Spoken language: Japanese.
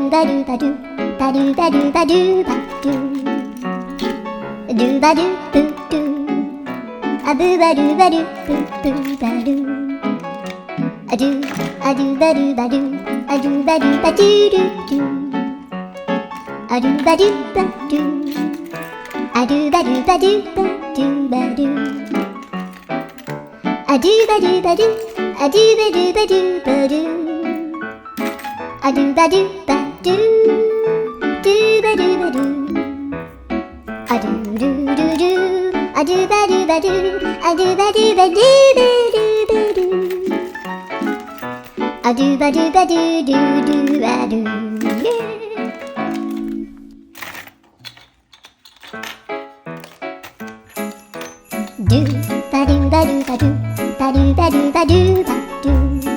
バルバルバルバルバルバルルバルブルアブバルバルブブバルアルアルバルバルアルバルバルルルアルバルバルアルバルバルバルバルアルバルバルアルバルバルバルアルバルバルルバルバルアルルルルアルバルバルアルバルバルバルバルアルバルバルルルバル